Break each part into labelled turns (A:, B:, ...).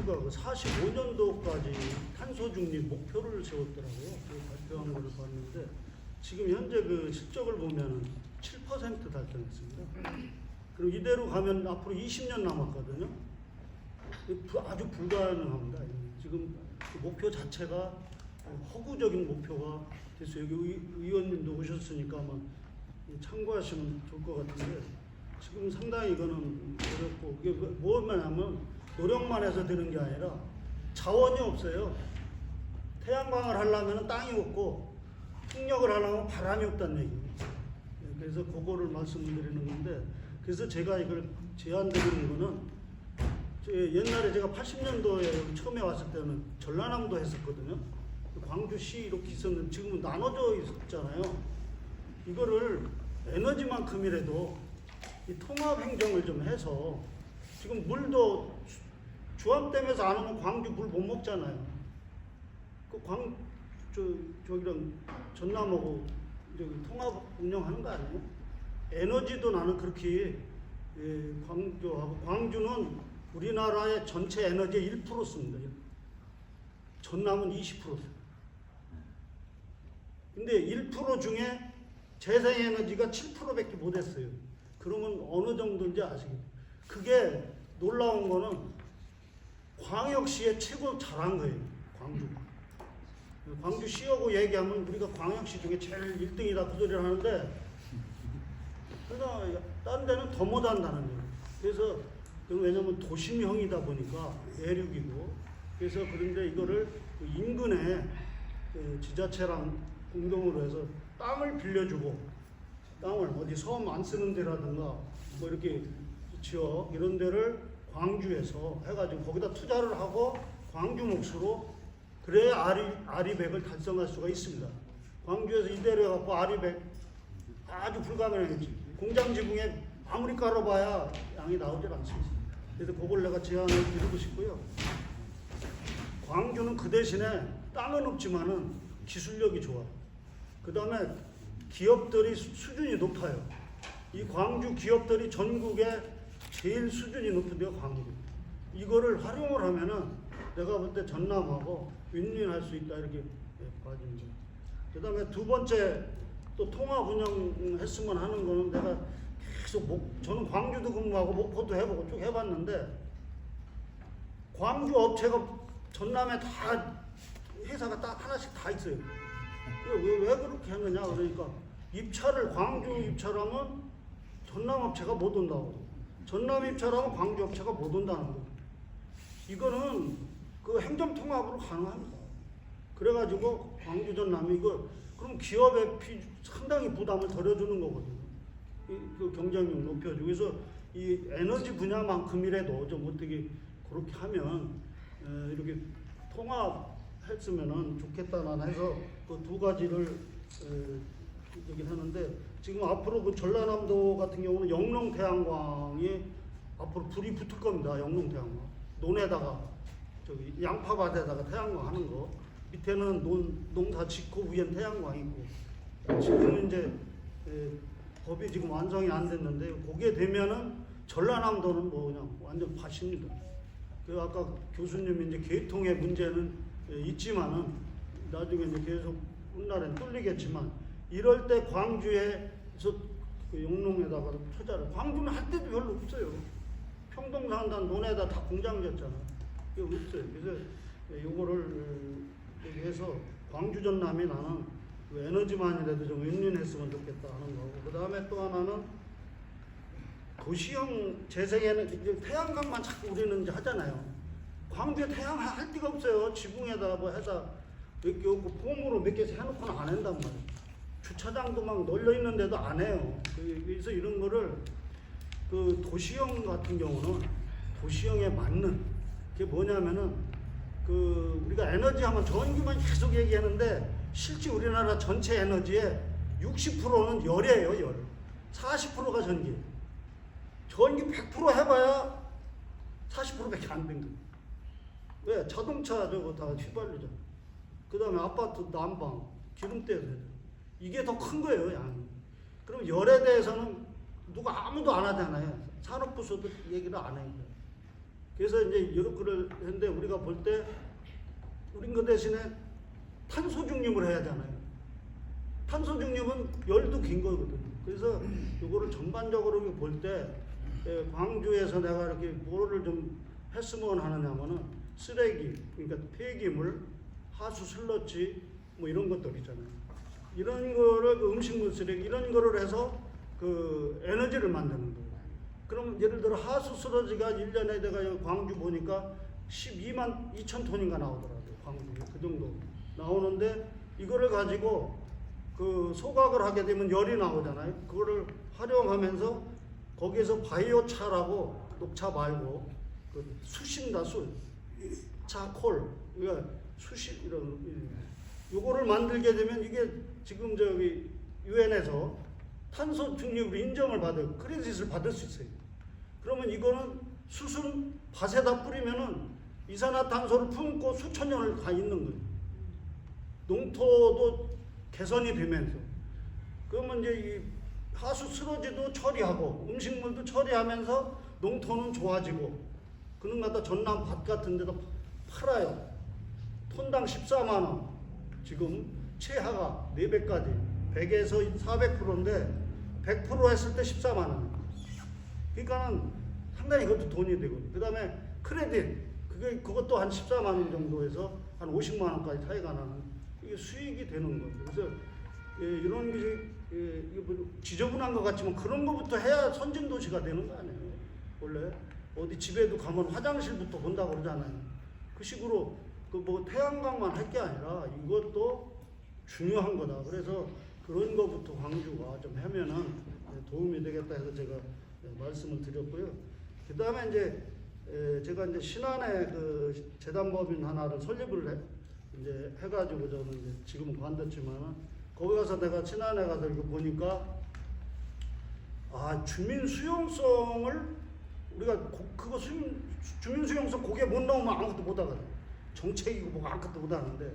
A: 정부가 그 45년도까지 탄소 중립 목표를 세웠더라고요. 그 발표한 거를 봤는데 지금 현재 그 실적을 보면은 7% 달성했습니다. 그리고 이대로 가면 앞으로 20년 남았거든요. 아주 불가능합니다. 지금 그 목표 자체가 허구적인 목표가 됐어요. 여기 의원님도 오셨으니까 아마 참고하시면 좋을 것 같은데 지금 상당히 이거는 어렵고 이게 뭐만 하면 노력만 해서 되는 게 아니라 자원이 없어요. 태양광을 하려면 땅이 없고 풍력을 하려면 바람이 없다는 얘기입니다. 그래서 그거를 말씀드리는 건데 그래서 제가 이걸 제안드리는 거는 옛날에 제가 80년도에 처음에 왔을 때는 전라남도 했었거든요. 광주시 이렇게 있었는데 지금은 나눠져 있잖아요. 이거를 에너지만큼이라도 이 통합 행정을 좀 해서 지금 물도 주암댐에서 안 오면 광주 물 못 먹잖아요. 저기랑 전남하고 통합 운영하는 거 아니에요? 에너지도 나는 그렇게 광주하고 광주는 우리나라의 전체 에너지의 1% 씁니다. 전남은 20% 써요. 근데 1% 중에 재생에너지가 7%밖에 못했어요. 그러면 어느 정도인지 아시겠죠? 그게 놀라운 거는 광역시에 최고 잘한 거예요. 광주시하고 얘기하면 우리가 광역시 중에 제일 1등이다 그 소리를 하는데 그러니까 다른 데는 더 못한다는 거예요. 그래서 왜냐면 도심형이다 보니까 내륙이고 그래서 그런데 이거를 인근에 지자체랑 공동으로 해서 땅을 빌려주고 땅을 어디 섬 안 쓰는 데라든가 뭐 이렇게 지역 이런 데를 광주에서 해가지고 거기다 투자를 하고 광주 몫으로 그래야 아리백을 달성할 수가 있습니다. 광주에서 이대로 해갖고 아리백 아주 불가능하겠지. 공장 지붕에 아무리 깔아봐야 양이 나오질 않습니다. 그래서 그걸 내가 제안을 드리고 싶고요. 광주는 그 대신에 땅은 없지만은 기술력이 좋아요. 그 다음에 기업들이 수준이 높아요. 이 광주 기업들이 전국에 제일 수준이 높은 데가 광주. 이거를 활용을 하면은 내가 볼 때 전남하고 윈윈할 수 있다 이렇게 봐집니다. 그 다음에 두 번째 또 통합 운영했으면 하는 거는 내가 계속 저는 광주도 근무하고 목포도 해보고 쭉 해봤는데 광주 업체가 전남에 다 회사가 딱 하나씩 다 있어요. 왜 그렇게 하느냐 그러니까 입찰을 광주 입찰하면 전남 업체가 못 온다고 전남 입찰하면 광주 업체가 못 온다는 거예요. 이거는 그 행정 통합으로 가능합니다. 그래가지고 광주 전남이 이거 그럼 기업에 상당히 부담을 덜어주는 거거든요. 그 경쟁력 높여주고 그래서 이 에너지 분야만큼이라도 좀 어떻게 그렇게 하면 이렇게 통합했으면은 좋겠다는 해서 그 두 가지를 여기 하는데 지금 앞으로 그 전라남도 같은 경우는 영농태양광이 앞으로 불이 붙을 겁니다. 영농태양광 논에다가 저기 양파밭에다가 태양광 하는 거 밑에는 농사 짓고 위엔 태양광 있고 지금 이제 법이 지금 완성이 안 됐는데 그게 되면은 전라남도는 뭐 그냥 완전 밭입니다. 그 아까 교수님이 이제 계통의 문제는 있지만은 나중에 이제 계속 훗날엔 뚫리겠지만 이럴 때 광주에서 그 영농에다가 투자를 광주는 할 때도 별로 없어요. 평동산단 논에다 다 공장 지었잖아. 이거 없어요. 그래서 요거를 해서 광주 전남이 나는 그 에너지만이라도 좀 윈윈했으면 좋겠다 하는 거고 그 다음에 또 하나는 도시형 재생에는 태양광만 자꾸 우리는 이제 하잖아요. 광주에 태양 할 데가 없어요. 지붕에다 뭐 해다 몇 개 없고 폼으로 몇 개씩 해놓고는 안 한단 말이에요. 주차장도 막 널려 있는데도 안 해요. 그래서 이런 거를 그 도시형 같은 경우는 도시형에 맞는 그게 뭐냐면은 그 우리가 에너지 하면 전기만 계속 얘기하는데 실제 우리나라 전체 에너지의 60%는 열이에요. 열. 40%가 전기. 전기 100% 해봐야 40%밖에 안 된 거예요. 왜? 자동차 저거 다 휘발유잖아. 그 다음에 아파트 난방, 기름때도 이게 더 큰 거예요, 양이. 그럼 열에 대해서는 누가 아무도 안 하잖아요. 산업부서도 얘기를 안 해요. 그래서 이제 이렇게를 했는데 우리가 볼 때 우린 그 대신에 탄소 중립을 해야 하잖아요. 탄소 중립은 열도 긴 거거든요. 그래서 이거를 전반적으로 볼 때 광주에서 내가 이렇게 뭐를 좀 했으면 하느냐면은 쓰레기, 그러니까 폐기물, 하수 슬러지 뭐 이런 것들 있잖아요. 이런 거를 그 음식물 쓰레기 이런 거를 해서 그 에너지를 만드는 거예요. 그럼 예를 들어 하수 슬러지가 1년에 내가 여기 광주 보니까 12만 2천 톤인가 나오더라고요. 광주에 그 정도 나오는데 이거를 가지고 그 소각을 하게 되면 열이 나오잖아요. 그거를 활용하면서 거기에서 바이오차라고 녹차 말고 그 수신다 차콜 그러니까 수신 이런 요거를 만들게 되면 이게 지금 저기 유엔에서 탄소 중립으로 인정을 받아요. 크레딧을 받을 수 있어요. 그러면 이거는 수순 밭에다 뿌리면은 이산화탄소를 품고 수천 년을 가 있는 거예요. 농토도 개선이 되면서 그러면 이제 이 하수 쓰러지도 처리하고 음식물도 처리하면서 농토는 좋아지고 그는 갖다 전남 밭 같은 데도 팔아요. 톤당 14만 원. 지금 최하가 4배까지 100에서 400%인데 100% 했을 때 14만 원. 그러니까는 상당히 이것도 돈이 되고 그 다음에 크레딧 그것도 한 14만 원 정도에서 한 50만 원까지 차이가 나는 이게 수익이 되는 거죠. 그래서 이런 게 뭐 지저분한 것 같지만 그런 것부터 해야 선진 도시가 되는 거 아니에요. 원래 어디 집에도 가면 화장실부터 본다고 그러잖아요. 그 식으로 그 뭐 태양광만 할 게 아니라 이것도 중요한 거다. 그래서 그런 것부터 광주가 좀 하면은 도움이 되겠다 해서 제가 말씀을 드렸고요. 그 다음에 이제 제가 이제 신안에 그 재단법인 하나를 설립을 이제 해가지고 저는 이제 지금은 관뒀지만은 거기 가서 내가 신안에 가서 이거 보니까 주민 수용성을 우리가 그거 주민 수용성 거기에 못 넣으면 아무것도 못 하거든. 정책이고 뭐 아무것도 못 하는데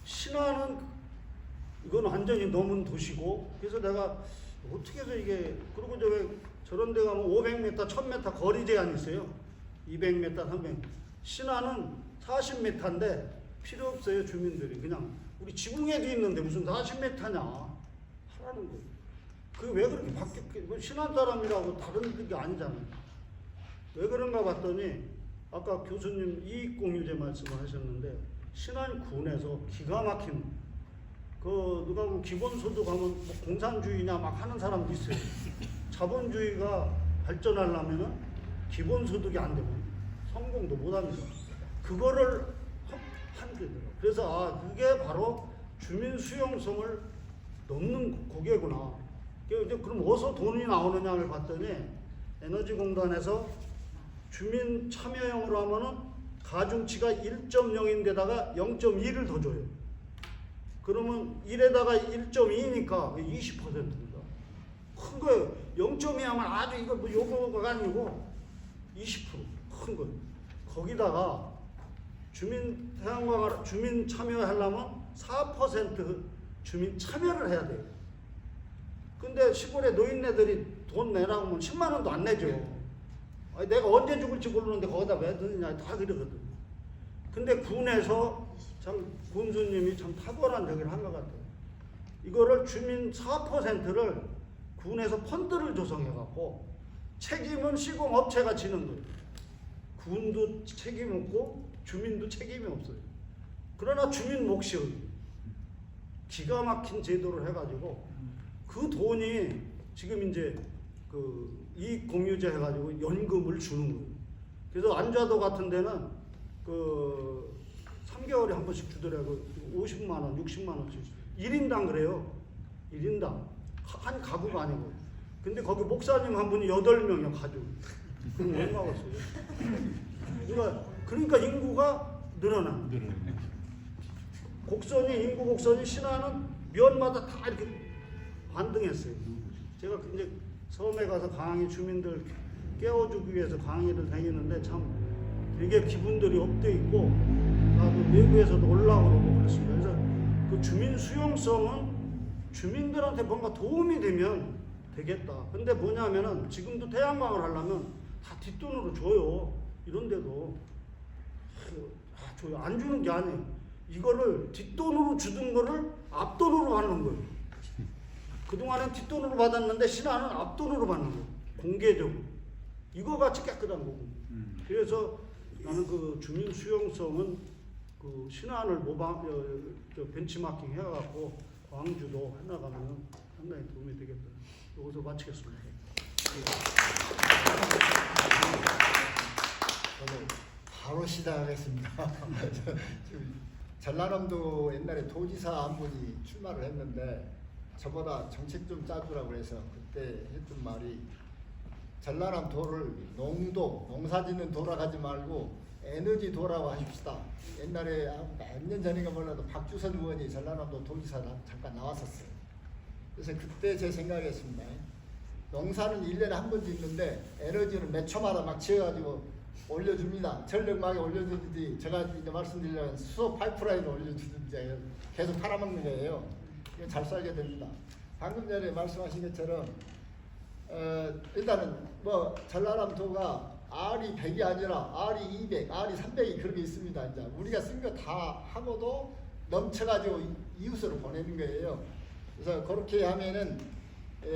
A: 신안은 이건 완전히 넘은 도시고 그래서 내가 어떻게 해서 이게 그리고 저런 데 가면 500m, 1000m 거리 제한이 있어요. 200m, 300m. 신안은 40m인데 필요 없어요. 주민들이 그냥 우리 지붕에도 있는데 무슨 40m냐 하라는 거예요. 그게 왜 그렇게 바뀌었 신안 사람이라고 다른 게 아니잖아요. 왜 그런가 봤더니 아까 교수님 이익공유제 말씀을 하셨는데 신안군에서 기가 막힌 누가 보면 기본소득 하면 뭐 공산주의냐 막 하는 사람도 있어요. 자본주의가 발전하려면은 기본소득이 안 되면 성공도 못 합니다. 그거를 한 거더라고요. 그래서 그게 바로 주민 수용성을 넘는 고개구나. 그럼 어디서 돈이 나오느냐를 봤더니 에너지공단에서 주민 참여형으로 하면은 가중치가 1.0인데다가 0.2를 더 줘요. 그러면 1에다가 1.2니까 20%입니다. 큰 거예요. 0.2 하면 아주 이거 뭐 요거가 아니고 20% 큰 거예요. 거기다가 주민 참여하려면 4% 주민 참여를 해야 돼요. 근데 시골에 노인네들이 돈 내라고 하면 10만 원도 안 내죠. 내가 언제 죽을지 모르는데 거기다 왜 드느냐 다 그러거든. 근데 군에서 참 군수님이 참 탁월한 저기를 한 것 같아요. 이거를 주민 4%를 군에서 펀드를 조성해갖고 책임은 시공업체가 지는 거예요. 군도 책임 없고 주민도 책임이 없어요. 그러나 주민 몫이 기가 막힌 제도를 해가지고 그 돈이 지금 이제 그 이익공유제 해가지고 연금을 주는 거예요. 그래서 안좌도 같은 데는 그 3개월에 한 번씩 주더라고요. 50만 원, 60만 원씩. 1인당 그래요. 1인당. 한 가구가 아니고. 근데 거기 목사님 한 분이 8명이요, 가족. 그럼 얼마 왔어요? 그러니까 인구가 늘어나. 인구 곡선이 신안은 면마다 다 이렇게 반등했어요. 제가 이제 섬에 가서 강의 주민들 깨워주기 위해서 강의를 다니는데 참 되게 기분들이 업돼 있고 외부에서도 올라오고 그렇습니다. 그래서 그 주민 수용성은 주민들한테 뭔가 도움이 되면 되겠다. 근데 뭐냐면은 지금도 태양광을 하려면 다 뒷돈으로 줘요. 이런 안 주는 게 아니에요. 이거를 뒷돈으로 주던 거를 앞돈으로 하는 거예요. 그동안은 뒷돈으로 받았는데 신안은 앞돈으로 받는 거예요. 공개적으로. 이거 같이 깨끗한 거고. 그래서 나는 그 주민 수용성은 그 신안을 벤치마킹 해갖고 광주도 해나가면 상당히 도움이 되겠다. 여기서 마치겠습니다.
B: 저도 바로 시작하겠습니다. 지금 전라남도 옛날에 도지사 한 분이 출마를 했는데 저보다 정책 좀 짜주라고 해서 그때 했던 말이 전라남 도를 농도, 농사짓는 도라 가지 말고 에너지 도라고 하십시다. 옛날에 몇 년 전인가 몰라도 박주선 의원이 전라남도 도지사 잠깐 나왔었어요. 그래서 그때 제 생각이었습니다. 농사는 1년에 한 번 짓는데 에너지는 몇 초마다 막 지어가지고 올려줍니다. 전력망에 올려주든지 제가 이제 말씀드리려면 수소 파이프라인을 올려주든지 계속 팔아먹는 거예요. 잘 살게 됩니다. 방금 전에 말씀하신 것처럼 일단은 뭐 전라남도가 R이 100이 아니라 R이 200, R이 300이 그렇게 있습니다. 이제 우리가 쓴 거 다 하고도 넘쳐가지고 이웃으로 보내는 거예요. 그래서 그렇게 하면은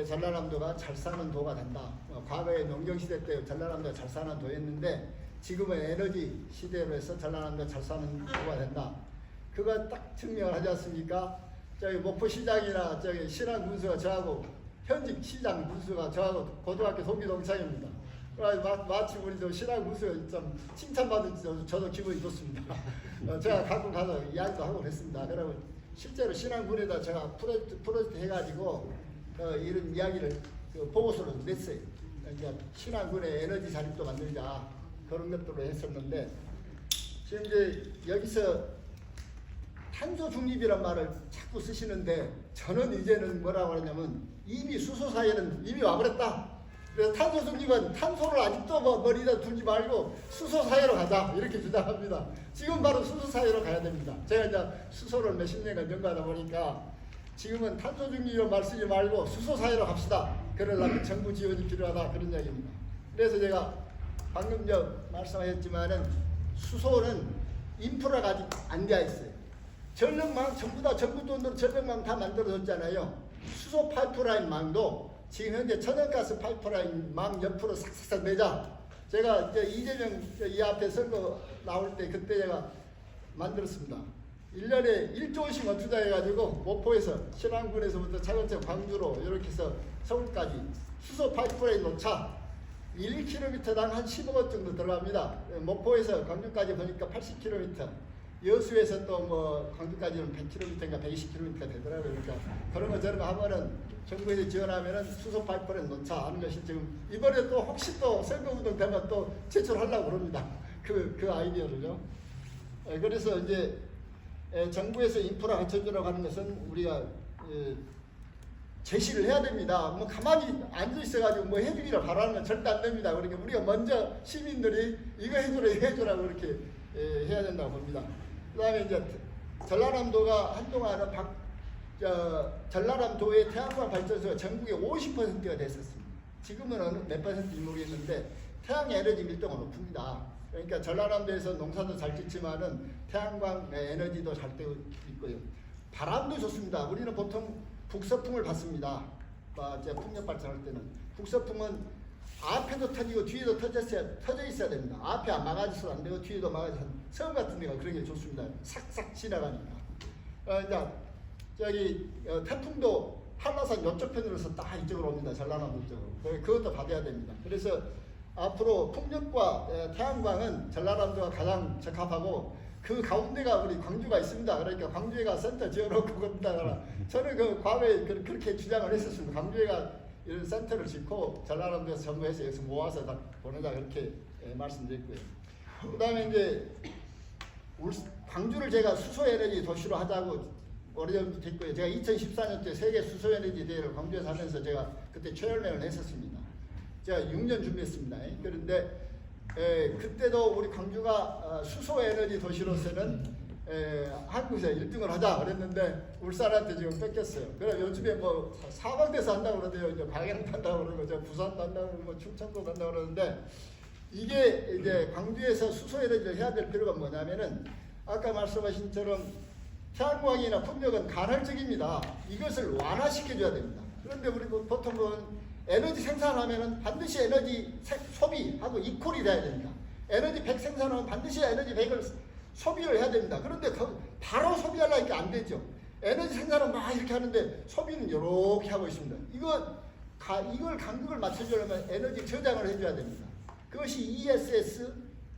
B: 전라남도가 잘 사는 도가 된다. 과거에 농경시대 때 전라남도가 잘 사는 도였는데 지금은 에너지 시대로 해서 전라남도가 잘 사는 도가 된다. 그거 딱 증명을 하지 않습니까? 저기 목포시장이나 저기 신안 군수가 저하고 현직 시장 군수가 저하고 고등학교 동기 동창입니다. 마치 우리 저 신안 군수가 좀 칭찬받은 저도 기분이 좋습니다. 제가 가끔 가서 이야기도 하고 그랬습니다. 그러면 실제로 신안군에다 제가 프로젝트 해가지고 이런 이야기를 보고서를 냈어요. 그러니까 신안군의 에너지 자립도 만들자 그런 것들로 했었는데 지금 이제 여기서 탄소 중립이란 말을 자꾸 쓰시는데 저는 이제는 뭐라고 하냐면 이미 수소 사회는 이미 와버렸다. 그래서 탄소 중립은 탄소를 아직도 머리에다 두지 말고 수소 사회로 가자 이렇게 주장합니다. 지금 바로 수소 사회로 가야 됩니다. 제가 이제 수소를 몇십 년간 연구하다 보니까 지금은 탄소 중립으로 말 쓰지 말고 수소 사회로 갑시다. 그러려면 정부 지원이 필요하다 그런 이야기입니다. 그래서 제가 방금 말씀하셨지만은 수소는 인프라가 아직 안 되어 있어요. 전력망 전부 다 정부 돈으로 전력망 다 만들어졌잖아요. 수소 파이프라인 망도 지금 현재 천연가스 파이프라인 망 옆으로 싹싹 내자. 제가 이제 이재명 이 앞에 선거 나올 때 그때 제가 만들었습니다. 1년에 1조 원씩 투자해가지고 목포에서 신안군에서부터 차근차근 광주로 이렇게 해서 서울까지 수소 파이프라인 놓자. 1km당 한 15억 정도 들어갑니다. 목포에서 광주까지 보니까 80km. 여수에서 또 뭐 광주까지는 100km인가 120km가 되더라고요. 그러니까 그런 거 저런 거 하면은 정부에서 지원하면은 수소 파이프라인 놓자 하는 것이 지금 이번에 또 혹시 또 선거운동 되면 또 제출하려고 그럽니다. 그 아이디어를요. 그래서 이제 정부에서 인프라 갖춰주라고 하는 것은 우리가 제시를 해야 됩니다. 뭐 가만히 앉아 있어가지고 뭐 해주기를 바라는 건 절대 안 됩니다. 그러니까 우리가 먼저 시민들이 이거 해주라고 이렇게 해야 된다고 봅니다. 그 다음에 이제 전라남도가 한동안은 전라남도의 태양광 발전소가 전국의 50%가 됐었습니다. 지금은 어느 몇 %인지 모르겠는데 태양 에너지 밀도가 높습니다. 그러니까 전라남도에서 농사도 잘 짓지만은 태양광 에너지도 잘 되고 있고요. 바람도 좋습니다. 우리는 보통 북서풍을 받습니다. 풍력 발전할 때는 북서풍은 앞에도 터지고 뒤에도 터져 있어야 됩니다. 앞에 안 막아져서 안 되고 뒤에도 막아져서 섬 같은 데가 그런 게 좋습니다. 싹싹 지나가니까. 이제 저기 태풍도 한라산 이쪽 편으로서 딱 이쪽으로 옵니다. 전라남도 쪽으로. 그것도 받아야 됩니다. 그래서 앞으로 풍력과 태양광은 전라남도가 가장 적합하고 그 가운데가 우리 광주가 있습니다. 그러니까 광주에가 센터 지어놓고 건다거나 저는 그 과거에 그렇게 주장을 했었습니다. 광주에가 이런 센터를 짓고 전라남도에서 전부 해서 여기서 모아서 다 보내자 그렇게 말씀드렸고요. 그 다음에 이제 광주를 제가 수소에너지 도시로 하자고 오래전부터 했고요. 제가 2014년도에 세계 수소에너지 대회를 광주에서 하면서 제가 그때 최열맹을 했었습니다. 제가 6년 준비했습니다. 그런데 그때도 우리 광주가 수소에너지 도시로서는 한국에서 1등을 하자 그랬는데 울산한테 지금 뺏겼어요. 그래 요즘에 뭐 사방대서 한다고 그러대요. 이제 광양도 한다고 그러고 저 부산도 한다고 그러고 충청도도 한다고 그러는데 이게 이제 광주에서 수소에너지를 해야 될 필요가 뭐냐면은 아까 말씀하신 처럼 태양광이나 풍력은 간헐적입니다. 이것을 완화시켜줘야 됩니다. 그런데 우리 보통은 에너지 생산하면은 반드시 에너지 소비하고 이퀄이 돼야 됩니다. 에너지 100 생산하면 반드시 에너지 100을 소비를 해야 됩니다. 그런데 바로 소비하려니까 안 되죠. 에너지 생산은 막 이렇게 하는데 소비는 이렇게 하고 있습니다. 이걸 간격을 맞춰주려면 에너지 저장을 해줘야 됩니다. 그것이 ESS,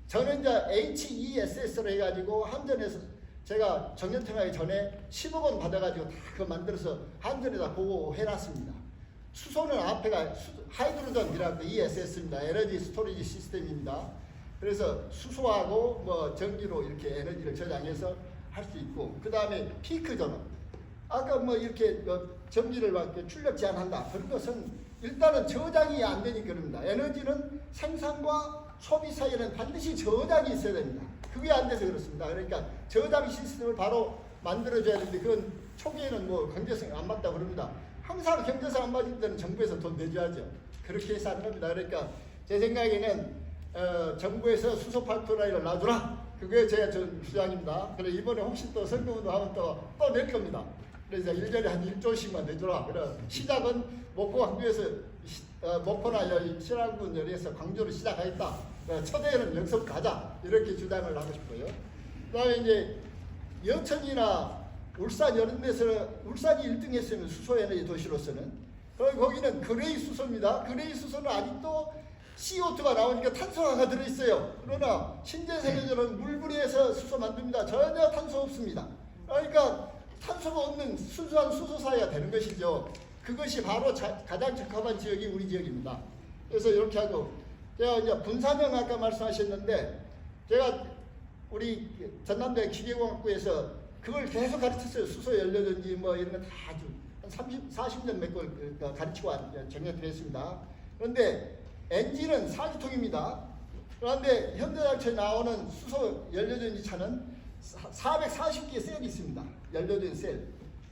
B: 저는 이제 HESS로 해가지고 한전에서 제가 정년퇴임하기 전에 10억 원 받아가지고 다 그거 만들어서 한전에다 보고해놨습니다. 수소는 앞에가 하이드로전이라고 ESS입니다. 에너지 스토리지 시스템입니다. 그래서 수소하고 뭐 전기로 이렇게 에너지를 저장해서 할 수 있고, 그 다음에 피크 전원. 아까 뭐 이렇게 전기를 막 출력 제한한다. 그런 것은 일단은 저장이 안 되니까 그럽니다. 에너지는 생산과 소비 사이에는 반드시 저장이 있어야 됩니다. 그게 안 돼서 그렇습니다. 그러니까 저장 시스템을 바로 만들어줘야 되는데 그건 초기에는 뭐 경제성 안 맞다고 그럽니다. 항상 경제성 안 맞을 때는 정부에서 돈 내줘야죠. 그렇게 해서 하는 겁니다. 그러니까 제 생각에는 정부에서 수소 파이프라인을 놔주라. 그게 제 주장입니다. 그래 이번에 혹시 또 선거운동 하면 또 낼 겁니다. 그래서 1년에 한 1조씩만 내주라. 그래 시작은 목포 광주에서 목포나 신안군 여리에서 광주로 시작하겠다. 초대에는 여기서부터 가자. 이렇게 주장을 하고 싶어요. 그다음에 이제 여천이나 울산 이런 데서 울산이 1등 했으면 수소에너지 도시로서는 거기는 그레이 수소입니다. 그레이 수소는 아직도 CO2가 나오니까 탄소가 들어있어요. 그러나 신재생에서는 물분해서 수소 만듭니다. 전혀 탄소 없습니다. 그러니까 탄소가 없는 순수한 수소 사회가 되는 것이죠. 그것이 바로 가장 적합한 지역이 우리 지역입니다. 그래서 이렇게 하고 제가 이제 분산형 아까 말씀하셨는데 제가 우리 전남대 기계공학부에서 그걸 계속 가르쳤어요. 수소 연료전지 뭐 이런 거 다 아주 한 40년 몇 걸 가르치고 정리했습니다. 그런데 엔진은 4기통입니다. 그런데 현대자동차에 나오는 수소 연료전지 차는 440개의 셀이 있습니다. 연료전지 셀.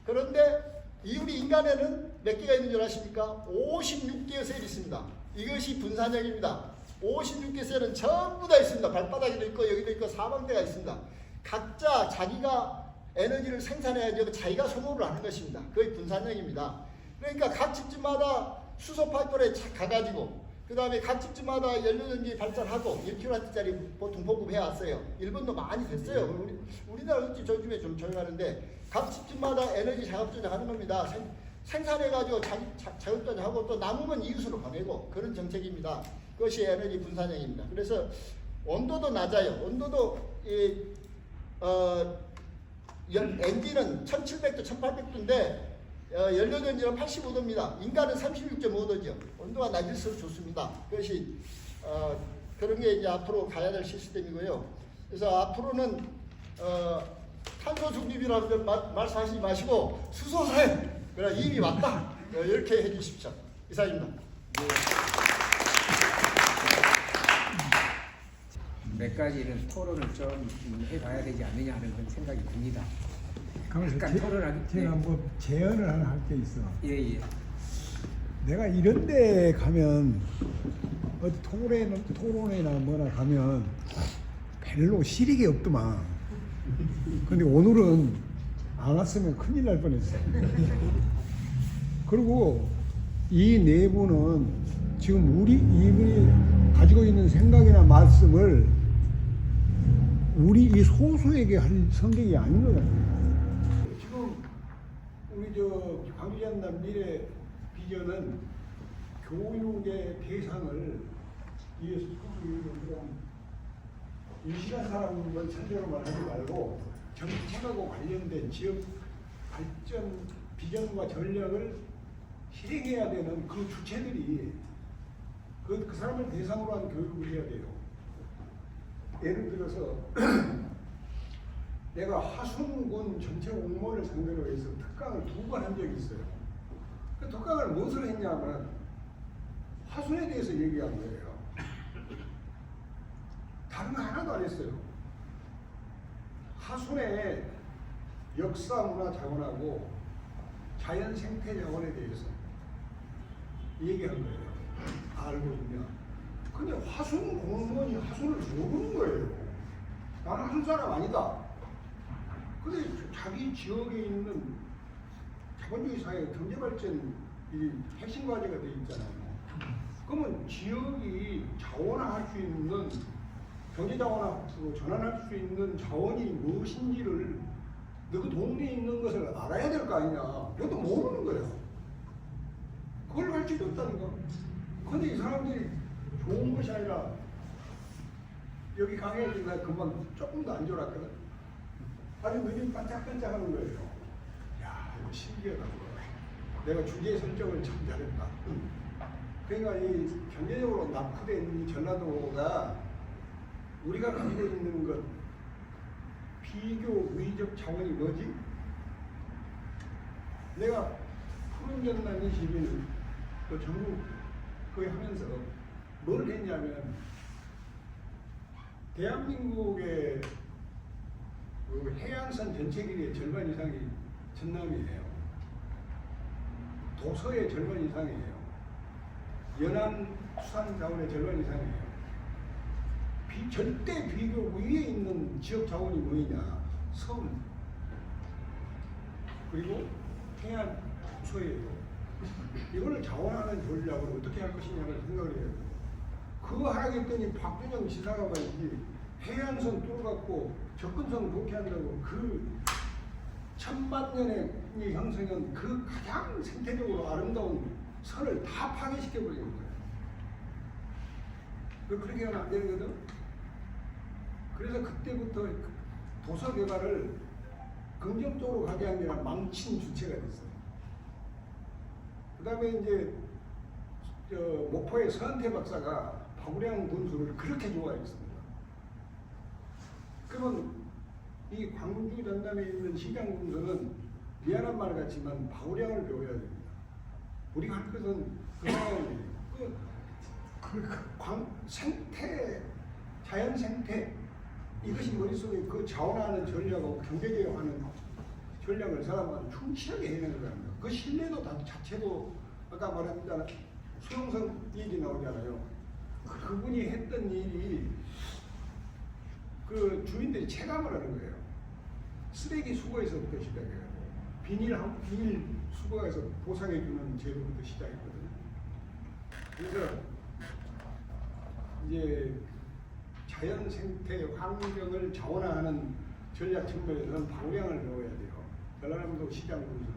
B: 그런데 우리 인간에는 몇 개가 있는 줄 아십니까? 56개의 셀이 있습니다. 이것이 분산형입니다. 56개 셀은 전부 다 있습니다. 발바닥에도 있고 여기도 있고 사방대가 있습니다. 각자 자기가 에너지를 생산해야지 자기가 소모를 하는 것입니다. 그게 분산형입니다. 그러니까 각 집집마다 수소 파이프를 가가지고 그 다음에 각 집집마다 연료전지 발전하고 1kW짜리 보통 보급해 왔어요. 일본도 많이 됐어요. 우리나라 저 집에 좀 조용하는데 각 집집마다 에너지 자급조작하는 겁니다. 생산해가지고 자급조작하고 또 남으면 이웃으로 보내고 그런 정책입니다. 그것이 에너지 분산형입니다. 그래서 온도도 낮아요. 온도도 엔진은 1700도, 1800도인데 연료전지는 85도입니다. 인간은 36.5도죠. 온도가 낮을수록 좋습니다. 그것이 그런 게 이제 앞으로 가야 될 시스템이고요. 그래서 앞으로는 탄소 중립이라고 말씀하시지 마시고 수소사회 이미 왔다 이렇게 해주십시오. 이상입니다.
C: 몇 가지는 토론을 좀 해봐야 되지 않느냐 하는 그런 생각이 듭니다.
D: 그러면서 제가 뭐 제안을 하나 할 게 있어.
C: 예.
D: 내가 이런 데 가면 어디 토론회나 뭐나 가면 별로 실익이 없더만. 근데 오늘은 안 왔으면 큰일 날 뻔했어. 그리고 이 네 분은 지금 이분이 가지고 있는 생각이나 말씀을 우리 이 소수에게 할 성격이 아닌 것 같아요. 지금 우리 광주전남 미래 비전은 교육의 대상을 유시간 사람만 선정만 하지 말고 정책하고 관련된 지역 발전 비전과 전략을 실행해야 되는 그 주체들이 그 사람을 대상으로 한 교육을 해야 돼요. 예를 들어서 내가 하순군 전체 공무원을 상대로 해서 특강을 2번 한 적이 있어요. 그 특강을 무엇을 했냐면 하순에 대해서 얘기한 거예요. 다른 거 하나도 안 했어요. 하순의 역사 문화 자원하고 자연 생태 자원에 대해서 얘기한 거예요. 알고 있냐? 근데 화순 공무원이 화순을 모르는 거예요. 나는 하순 사람 아니다. 근데 자기 지역에 있는 자본주의 사회의 경제 발전 이 핵심 과제가 돼 있잖아요. 그러면 지역이 자원화할 수 있는 경제 자원화로 전환할 수 있는 자원이 무엇인지를 그 동네에 있는 것을 알아야 될 거 아니냐. 그것도 모르는 거예요. 그걸 가르쳐 줬다니까. 근데 이 사람들이 좋은 것이 아니라 여기 강의에 나 금방 조금도 안 졸았거든. 아니 눈이 반짝반짝 하는 거예요. 야 이거 신기하다. 내가 주제 설정을 참 잘했다. 그러니까 이 경제적으로 낙후된 이 전라도가 우리가 가지고 있는 것 비교의적 자원이 뭐지? 내가 푸른 전남 20일 또 전국 거의 하면서 뭘 했냐면 대한민국의 그 해안선 전체 길이의 절반 이상이 전남이에요. 도서의 절반 이상이에요. 연안 수산 자원의 절반 이상이에요. 절대 비교 위에 있는 지역 자원이 뭐냐? 섬 그리고 해안 도서예요. 이걸 자원하는 전략을 어떻게 할 것이냐를 생각을 해요. 그거 하라겠더니 박준영 지사가 말이지 해안선 뚫어갖고 접근성 좋게 한다고 그 천만년의 이 형성은 그 가장 생태적으로 아름다운 선을 다 파괴시켜버리는 거예요. 그렇게 하면 안 되거든. 그래서 그때부터 도서 개발을 긍정적으로 가게 한 게 아니라 망친 주체가 됐어요. 그 다음에 이제 목포의 서한태 박사가 박우량 군수를 그렇게 좋아했습니다. 그러면 이 광주 전남에 있는 시장 군수는 미안한 말 같지만 박우량을 배워야 됩니다. 우리가 할 것은 그 상황이에요. 생태, 자연 생태 이것이 머릿속에 그 자원하는 전략하고 경제개혁하는 전략을 사람은 충실하게 해내는 거랍니다. 그 신뢰도 자체도 아까 말했잖아 수용성 얘기 나오잖아요. 그분이 했던 일이 그 주민들이 체감을 하는 거예요. 쓰레기 수거에서부터 시작해요. 비닐 수거해서 보상해주는 제도부터 시작했거든요. 그래서 이제 자연 생태 환경을 자원화하는 전략 측면에서는 방향을 배워야 돼요. 전라남도 시장 군수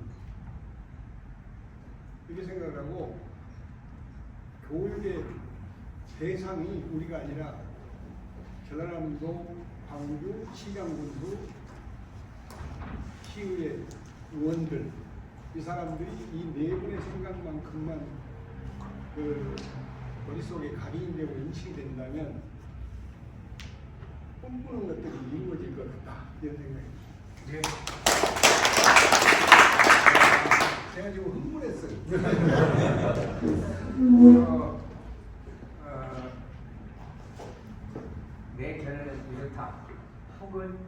D: 이렇게 생각을 하고 교육의 대상이 우리가 아니라 전라남도 광주 시장 군수 시의회 의원들 이 사람들이 이 네 분의 생각만큼만 그 머릿속에 각인되고 인식이 된다면 꿈꾸는 것들이 이루어질 것 같다 이런 생각입니다.
C: 네.
D: 제가 지금 흥분했어요.
C: 내 견해는 이렇다. 혹은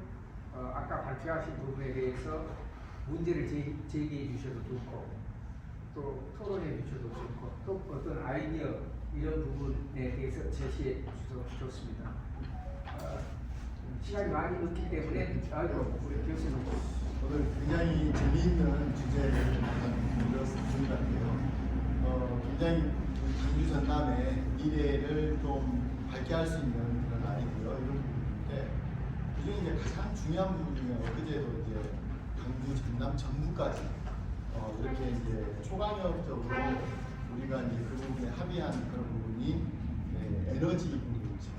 C: 아까 발표하신 부분에 대해서 문제를 제기해 주셔도 좋고 또 토론해 주셔도 좋고 또 어떤 아이디어 이런 부분에 대해서 제시해 주셔도 좋습니다. 시간이 많이 없기 때문에 우리 교수님
E: 오늘 굉장히 재미있는 주제를 들었습 것 같아요. 굉장히 광주 전남의 미래를 좀 밝게 할 수 있는 그런 아이디어 이런 부분인데 그중에 이제 가장 중요한 부분 중에 엊그제도 이제 광주 전남 전부까지 이렇게 이제 초강력적으로 우리가 이제 그 부분에 합의한 그런 부분이 에너지 부분이죠.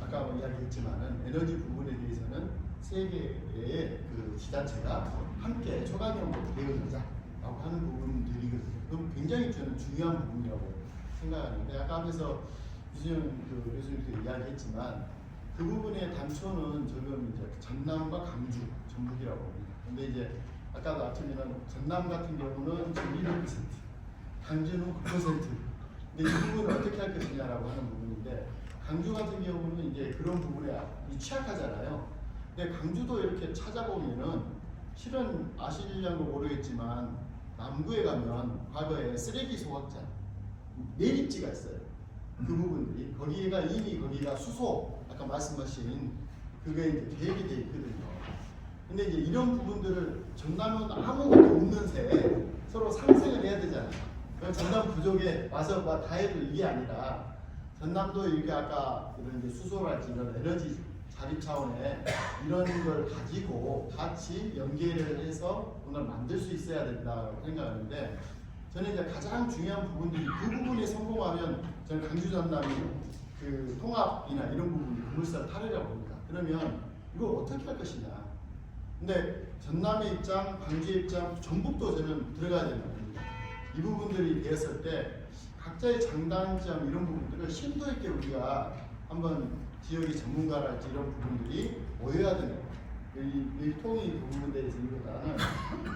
E: 아까 이야기했지만은 에너지 부분에 대해서는 세 개의 그 지자체가 함께 초강력으로 대응하자라고 하는 부분들이거든요. 그럼 굉장히 저는 중요한 부분이라고 생각하는데 아까 하면서 유승현 그 교수님도 이야기했지만 그 부분의 단초는 지금 이제 전남과 강주, 전북이라고 합니다. 근데 이제 아까도 아침에는 전남 같은 경우는 지금 1%, 강주는 9%. 근데 이 부분을 어떻게 할 것이냐라고 하는 부분인데 강주 같은 경우는 이제 그런 부분에 취약하잖아요. 근데 강주도 이렇게 찾아보면은 실은 아실랑도 모르겠지만 남구에 가면 과거에 쓰레기 소각장 매립지가 있어요. 그 부분들이 거기가 이미 거기가 수소 아까 말씀하신 그게 이제 계획이 돼 있거든요. 근데 이제 이런 부분들을 전남은 아무것도 없는 새 서로 상생을 해야 되잖아요. 그럼 전남 부족에 와서 뭐 다 해도 이게 아니라 전남도 이렇게 아까 이런 이제 수소랄지 이런 에너지 자립 차원에 이런 걸 가지고 같이 연계를 해서 뭔가를 만들 수 있어야 된다고 생각하는데 저는 이제 가장 중요한 부분들이 그 부분에 성공하면 저는 강주 전남이 그 통합이나 이런 부분이 그물살 타려고 봅니다. 그러면 이걸 어떻게 할 것이냐. 근데 전남의 입장, 광주의 입장, 전북도 저는 들어가야 된다고 봅니다. 이 부분들이 되었을 때 각자의 장단점 이런 부분들을 심도 있게 우리가 한번 지역의 전문가랄지 이런 부분들이 모여야 되는 거예요. 이 통이 부분에 대해서보다는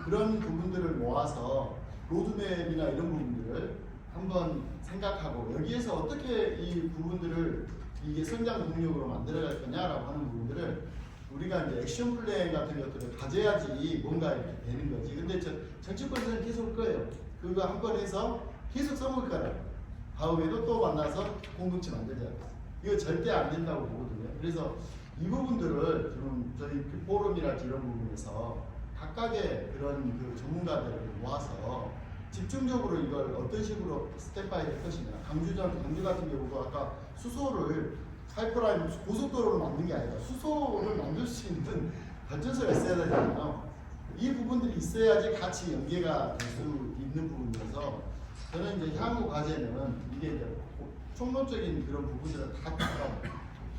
E: 그런 부분들을 모아서 로드맵이나 이런 부분들을 한번 생각하고 여기에서 어떻게 이 부분들을 이게 성장 동력으로 만들어갈 거냐라고 하는 부분들을 우리가 이제 액션 플랜 같은 것들을 가져야지 뭔가 이렇게 되는 거지. 근데 정치권에서는 계속 할 거예요. 그거 한 번 해서 계속 써먹을 거라고. 다음에도 또 만나서 공동체 만들자. 이거 절대 안 된다고 보거든요. 그래서 이 부분들을 좀 저희 포럼이랄지 이런 부분에서 각각의 그런 그 전문가들을 모아서 집중적으로 이걸 어떤 식으로 스텝바이 할 것이냐. 강주 같은 경우도 아까 수소를 파이프라인 고속도로를 만든 게 아니라 수소를 만들 수 있는 발전소가 있어야 되잖아요. 이 부분들이 있어야지 같이 연계가 될 수 있는 부분이어서 저는 이제 향후 과제는 이게 이제 총론적인 그런 부분들을 다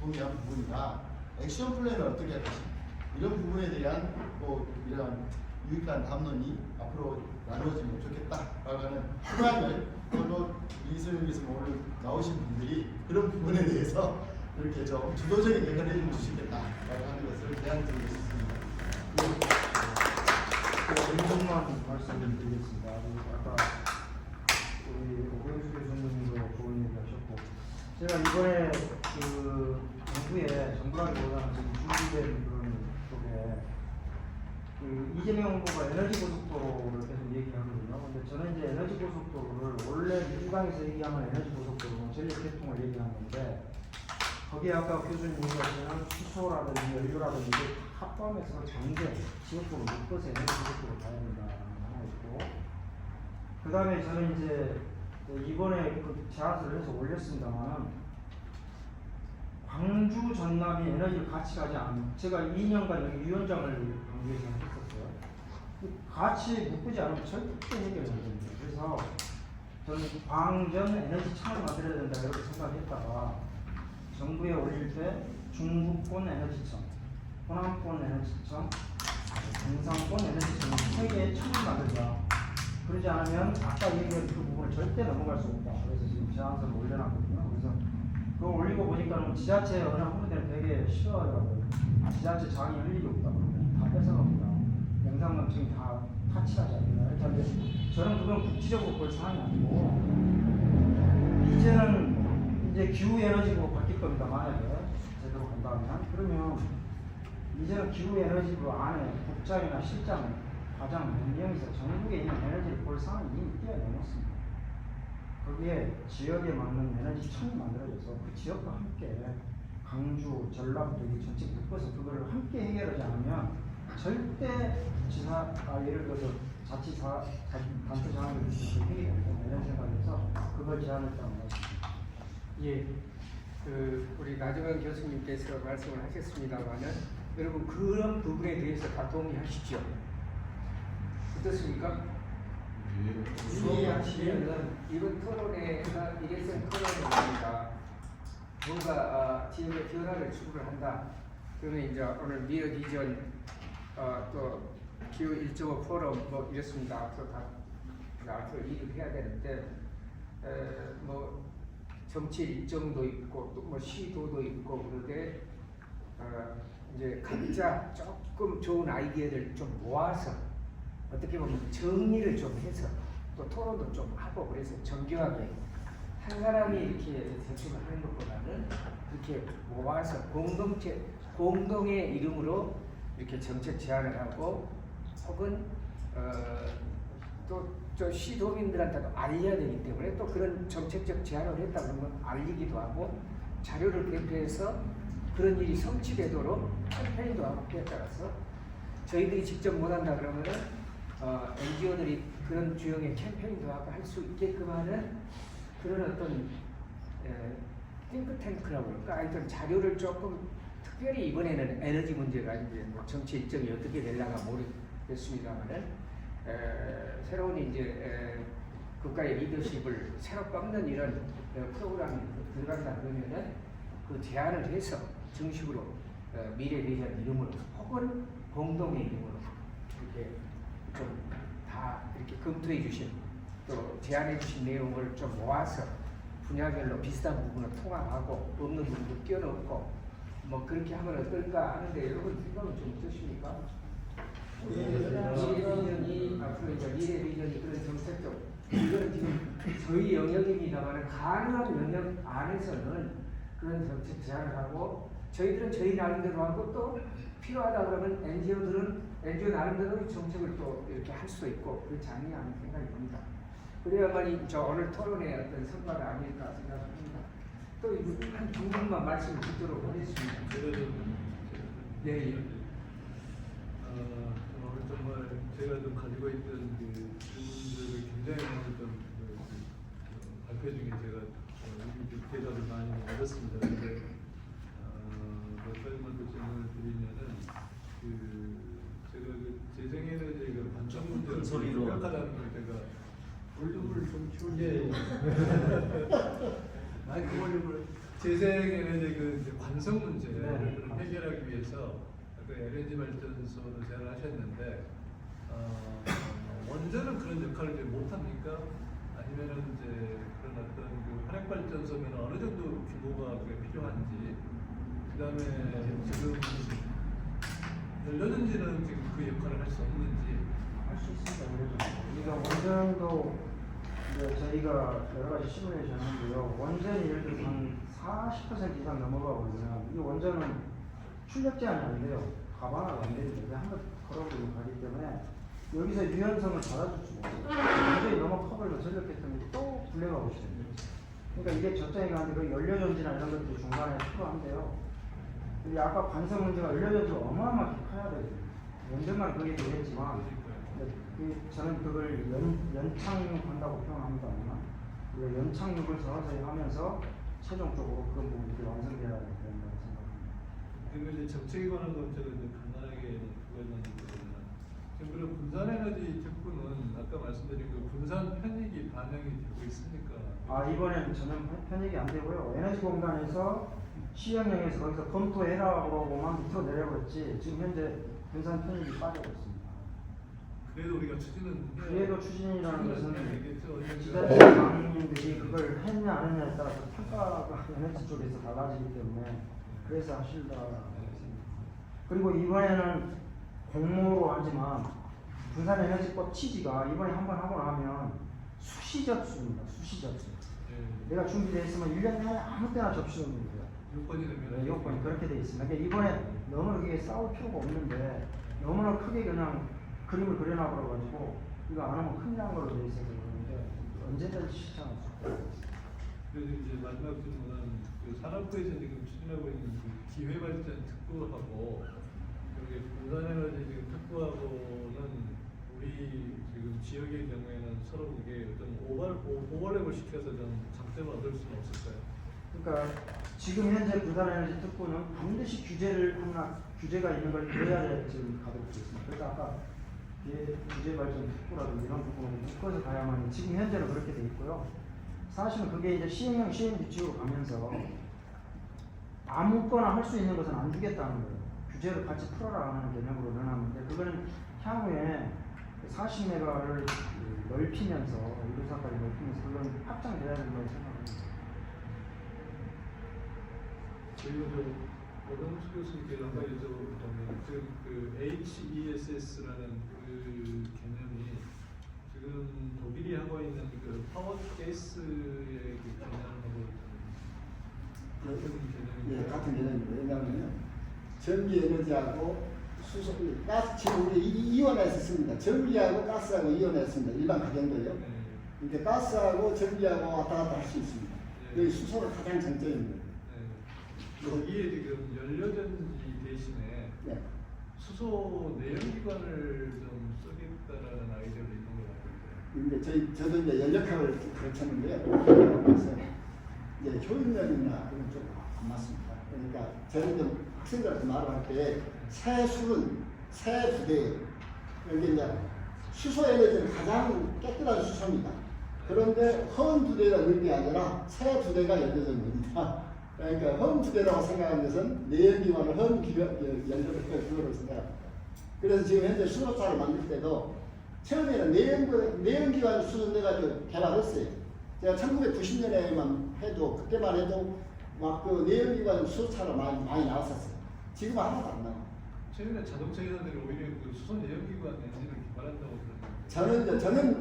E: 동의한 부분이나 액션 플랜을 어떻게 할 것인가 이런 부분에 대한 뭐 이런 유익한 담론이 앞으로 나누어지면 좋겠다라고 하는 희망을 또 이수영 교수님 오늘 나오신 분들이 그런 부분에 대해서 이렇게 좀 주도적인 역할을 해주면 주시겠다라고 하는 것을 제안드리고 싶습니다.
C: 인정만 말씀을 드리겠습니다. 아까 우리 오경수 교수님도 좋은 얘기 하셨고 제가 이번에 그 정부라기보다는 지금 준비된 그런 쪽에 그 이재명 후보가 에너지 고속도로를 계속 얘기하거든요. 근데 저는 이제 에너지 고속도로를 원래 민주당에서 얘기하는 에너지 고속도로는 전력 개통을 얘기하는 건데 거기에 아까 교수님 얘기하시는 수소라든지 연료라든지 다 포함해서 전개 지역도로 묶어서 에너지 고속도로 가야 된다는 하나 있고 그 다음에 저는 이제 이번에 그 제안서를 해서 올렸습니다만 광주 전남이 에너지를 같이 가지 않는 제가 2년간 여기 위원장을 광주에서 했었어요. 같이 묶지 않으면 절대 해결이 안 됩니다. 그래서 저는 광전 에너지 창을 만들어야 된다 이렇게 생각했다가 정부에 올릴 때 중부권 에너지청, 호남권 에너지청, 경상권 에너지청 세 개의 청을 만들자. 그러지 않으면 아까 얘기한 그 부분을 절대 넘어갈 수 없다. 그래서 지금 제안서를 올려놨거든요. 그래서 그거 올리고 보니까 지자체 어느 한 군데는 되게 싫어하더라고요. 지자체 장이 할 일이 없다. 그러면 다 뺏어갑니다. 영상은 지금 다 타치하지 않는다. 이렇게 하는데 저는 그건 국지적으로 볼 사안이 아니고 이제 기후에너지로 바뀔 겁니다. 만약에 제대로 간다면 그러면 이제는 기후에너지로 안에 국장이나 실장, 과장 몇 명이서 전국에 있는 에너지를 볼 사안이 이미 뛰어넘었습니다. 거기에 지역에 맞는 에너지 청이 만들어져서 그 지역과 함께 강주, 전라도 이 전체 묶어서 그거를 함께 해결하지 않으면 절대 예를 들어서 단체 장학을 주시는 해결이 없다 이런 생각에서 그걸 제안했다는 말씀입니다.
F: 예, 우리 나정환 교수님께서 말씀을 하셨습니다만은 여러분 그런 부분에 대해서 다 동의하시죠? 어떻습니까?
C: 이해하시면
F: 이번 토론회가 일회성 토론회입니다. 뭔가 지역의 변화를 추구를 한다. 그러면 이제 오늘 미어 비전 또 기후 1.5 포럼 뭐 이렇습니다. 앞으로 일을 해야 되는데 뭐 정치 일정도 있고 또 뭐 시도도 있고 그런데 이제 각자 조금 좋은 아이디어를 좀 모아서 어떻게 보면 정리를 좀 해서 또 토론도 좀 하고 그래서 정교하게 한 사람이 이렇게 대충 하는 것보다는 이렇게 모아서 공동의 이름으로 이렇게 정책 제안을 하고 혹은 또 저 시도민들한테도 알려야 되기 때문에 또 그런 정책적 제안을 했다 그러면 알리기도 하고 자료를 배포해서 그런 일이 성취되도록 캠페인도 하고 그에 따라서 저희들이 직접 못한다 그러면은 NGO들이 그런 주형의 캠페인도 하고 할 수 있게끔 하는 그런 어떤 띵크탱크라고 그럴까? 하여튼 자료를 조금 특별히 이번에는 에너지 문제가 이제 뭐 정치 일정이 어떻게 될려나 모르겠습니다만은 새로운 이제 국가의 리더십을 새로 꺾는 이런 프로그램이 들어간다 그러면은 그 제안을 해서 정식으로 미래 비전 이름으로 혹은 공동의 이름으로 이렇게 좀 다 이렇게 검토해 주신 또 제안해 주신 내용을 좀 모아서 분야별로 비슷한 부분을 통합하고 없는 부분도 끼워넣고 뭐 그렇게 하면 어떨까 하는데 여러분 생각은 좀 어떠십니까? 미래 비전이 앞으로 이제 미래 비전이 그런 정책적 이거는 지금 저희 영역입니다만 가능한 영역 안에서는 그런 정책 제안을 하고 저희들은 저희 나름대로 하고 또 필요하다 그러면 NGO 나름대로 정책을 또 이렇게 할 수도 있고 그렇지 않냐 하는 생각이 듭니다. 그래야만이 저 오늘 토론의 어떤 성과가 아닐까 생각합니다. 또 한 두 분만 말씀을 듣도록 하겠습니다. 네.
G: 오늘 정말 제가 좀 가지고 있던 그 질문들을 굉장히 많이 좀 발표 중에 제가 대답을 많이 얻었습니다. 그런데 몇 가지만 더 질문을 드리면은 제가 그 재생에너지 그 관점 문제를 생각하다는 걸 제가 볼륨을 좀 키우게 아니 그 볼륨을 재생에너지 그 이제 관성 문제를 해결하기 위해서 그 에너지 발전소를 제안을 하셨는데 원전은 그런 역할을 이제 못합니까? 아니면은 이제 그런 어떤 그 화력 발전소면 어느 정도 규모가 필요한지 그다음에 지금 연료전지는 지금 그 역할을 할 수 없는지
H: 할 수 있습니다. 우리가 원전도 이제 저희가 여러 가지 시뮬레이션 하는데요. 원전이 예를 들어서 한 40% 이상 넘어가 버리면 이 원전은 출력 제한이 안 돼요. 가방화가 안 되는데 한번 걸어버리고 가기 때문에 여기서 유연성을 받아줄 수가 없어요. 원전이 너무 커버리고 전력했기 때문에 또 분해가 오시죠. 그러니까 이게 저장이 가는데 그 연료전지나 이런 것들이 중간에 필요한데요. 아까 관성 문제가 연료전지가 어마어마하게 커야 돼요. 원전만 그게 되겠지만 저는 그걸 연착륙한다고 표현합니다만 연착륙을 서서히 하면서 최종적으로 그런 부분들이 완성되어야 된다고 생각합니다.
G: 그리고 이제 정책에 관한 건 제가 이제 간단하게 두 가지만 드리면 지금 그럼 분산에너지 특구는 아까 말씀드린 그 분산 편익이 반영이 되고 있습니까?
H: 이번에는 전혀 편익이 안 되고요. 에너지 공단에서 시행령에서 거기서 검토해라고만 밑으로 내려버렸지 지금 현재 분산 편익이 빠지고 있습니다.
G: 그래도 우리가 추진은
H: 그래도 추진이라는 것은
G: 되겠죠.
H: 지자체 장님들이 그걸 했냐 안 했냐에 따라서 평가가 에너지 쪽에서 달라지기 때문에 그래서 하신다고 생각합니다. 그리고 이번에는 공모로 하지만 분산에너지법 취지가 이번에 한번 하고 나면 수시 접수입니다. 수시 접수. 내가 준비되어 있으면 1년 내내 아무 때나 접수하는 거예요.
G: 요건이 되면
H: 요건이 그렇게 되어 있습니다. 그러니까 이번에 너무 이게 싸울 필요가 없는데 너무나 크게 그냥 그림을 그려놔 버려가지고 이거 안 하면 큰일 난 걸로 되어 있어서 그러는데 언제든지 시청할 수 있어요.
G: 그래서 이제 마지막 질문은 그 산업부에서 지금 추진하고 있는 그 기회발전 특구하고 여기 분산에너지 지금 특구하고는 우리 지금 지역의 경우에는 서로 이게 어떤 오버랩을 시켜서 좀 장점을 얻을 수는 없을까요?
H: 그러니까 지금 현재 분산에너지 특구는 반드시 규제가 있는 걸 그래야 지금 가도록 되어 있습니다. 그래서 아까 규제 발전 특구라든지 이런 부분을 묶어서 가야만 지금 현재는 그렇게 돼 있고요. 사실은 그게 이제 시행령 시행 규칙으로 가면서 아무거나 할 수 있는 것은 안 주겠다는 거예요. 규제를 같이 풀어라 하는 개념으로 내놨는데 그거는 향후에 40메가를 넓히면서 이루사까지 넓히면서 그건 확장돼야 된다고 생각합니다.
G: 그리고 오동수 교수님께 한번 여쭤보면 지금 그 HESS라는 그 개념이 지금 독일이 하고 있는 그 파워 가스의 그 개념하고 같은 개념인가요?
B: 예, 같은 개념입니다. 왜냐하면 전기 에너지하고 수소, 가스 지금 우리 이온해서 씁니다. 전기하고 가스하고 이온했습니다. 일반 가정도요.
G: 네.
B: 이렇게 가스하고 전기하고 왔다 갔다 할 수 있습니다.
G: 네.
B: 여기 수소가 가장 장점입니다.
G: 네. 거기에 지금 연료전지 대신에
B: 네.
G: 수소 내연기관을 좀 쓰겠다라는 아이디어를 있는 것 같은데.
B: 저도 이제 연력학을 거쳤는데요. 그래서 이제 효율력이나 그런 좀 안 맞습니다. 그러니까 저는 좀 학생들한테 말할 때 새술은 새 부대예요. 여기 이제 수소 에너지는 가장 깨끗한 수소입니다. 그런데 허은 부대가 넣는 게 아니라 새 부대가 연료전입니다. 그러니까 허은 부대라고 생각하는 것은 내연기관을 허은 연료를 그거로 생각합니다. 그래서 지금 현재 수소차를 만들 때도 처음에는 내연기관 수소내가지고 개발했어요. 제가 1990년에만 해도 그때만 해도 막 그 내연기관 수소차가 많이 나왔었어요. 지금 하나도 안 나와.
G: 최근에 자동차 회사들이 오히려 그 수소 내연기관 엔진을 개발한다고 그러는데.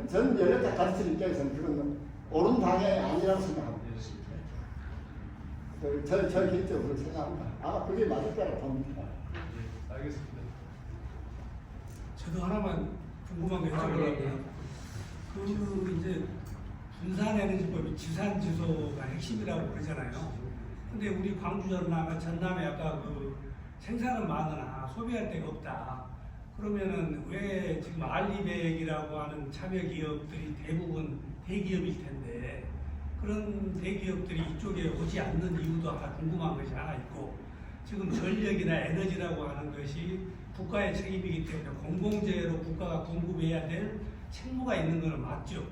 B: 저는 연료차 가르치는 입장에서는 그건 옳은 방향이 아니라고 생각합니다. 저 개인적으로 생각합니다. 아마 그게 맞을 거라고 봅니다.
G: 예, 알겠습니다.
I: 저도 하나만 궁금한 게 있어요. 그 이제 분산에너지법이 지산지소가 핵심이라고 그러잖아요. 근데 우리 광주 전남에 아까 그 생산은 많으나 소비할 데가 없다. 그러면은 왜 지금 알리백이라고 하는 참여 기업들이 대부분 대기업일 텐데 그런 대기업들이 이쪽에 오지 않는 이유도 하나 궁금한 것이 하나 있고 지금 전력이나 에너지라고 하는 것이 국가의 책임이기 때문에 공공재로 국가가 공급해야 될 책무가 있는 것은 맞죠.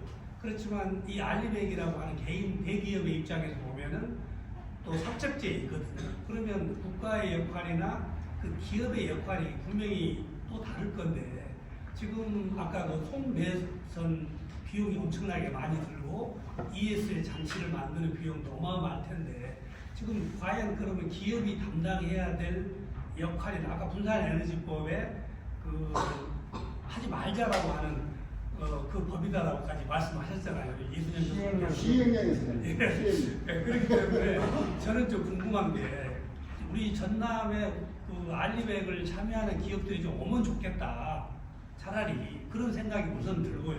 I: 그렇지만 이 알리백이라고 하는 개인 대기업의 입장에서 보면은 또 사적제에 있거든요. 그러면 국가의 역할이나 그 기업의 역할이 분명히 또 다를 건데 지금 아까 그 송매선 비용이 엄청나게 많이 들고 ESL 장치를 만드는 비용도 어마어마할 텐데 지금 과연 그러면 기업이 담당해야 될 역할이나 아까 분산에너지법에 그 하지 말자라고 하는 그 법이다라고까지 말씀하셨잖아요. 이순영
B: 시행령에서
I: 예. 그렇기 때문에 저는 좀 궁금한 게 우리 전남에 그 알리백을 참여하는 기업들이 좀 오면 좋겠다. 차라리 그런 생각이 우선 들고요.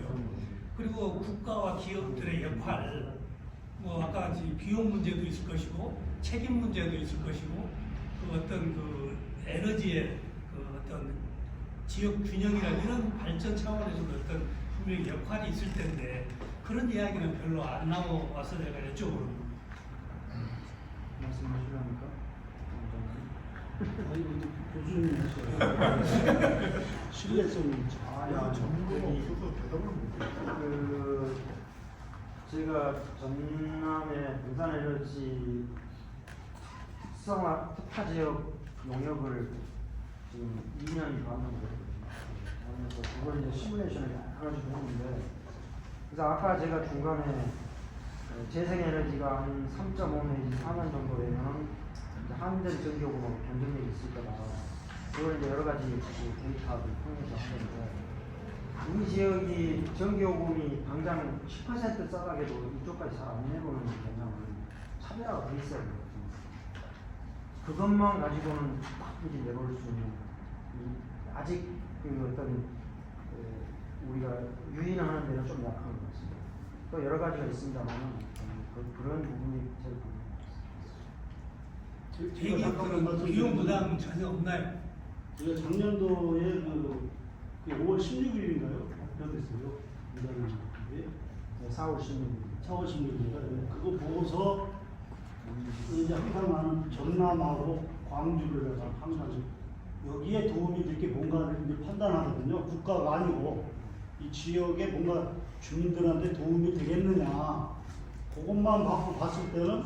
I: 그리고 국가와 기업들의 역할, 뭐 아까 비용 문제도 있을 것이고 책임 문제도 있을 것이고 그 어떤 그 에너지의 그 어떤 지역 균형이나 이런 발전 차원에서도 어떤 분명히 역할이 있을 텐데 그런 이야기는 별로 안 나와서 제가 여쭤보는
H: 말씀하시려니까
A: 교수님 신뢰성이
B: 아야
E: 전문가가 없어서 대답을 못해요.
H: 그 제가 전남의 분산에너지 특성화 특화 지역 용역을 지금 2년이 봤는데 그래서 그걸 이제 시뮬레이션을 해가지고 했는데 그래서 아까 제가 중간에 재생에너지가 한 3.5 내지 4년 정도 되면 한전 전기요금하고 경쟁력이 있을 거다. 그걸 이제 여러 가지 데이터를 통해서 하는데 우리 지역이 전기요금이 당장 10% 싸가게도 이쪽까지 잘 안 내려오는 경향은 차별화가 돼 있어야 되거든요. 그것만 가지고는 나쁘게 내려올 수 있는 아직 그 어떤 우리가 유인하는 데는 좀 약한 것 같습니다. 또 여러 가지가 있습니다만 그런 부분이 제일
I: 대기업들은 비용 부담은 전혀 없나요?
A: 제가 작년도에 그 5월 16일인가요? 발표됐어요. 이게
H: 4월 16일
A: 4월 16일인가? 그거 보고서 이제 항상 나는 전남하고 광주를 해서 항상 여기에 도움이 될 게 뭔가를 이제 판단하거든요. 국가가 아니고 이 지역에 뭔가 주민들한테 도움이 되겠느냐. 그것만 받고 봤을 때는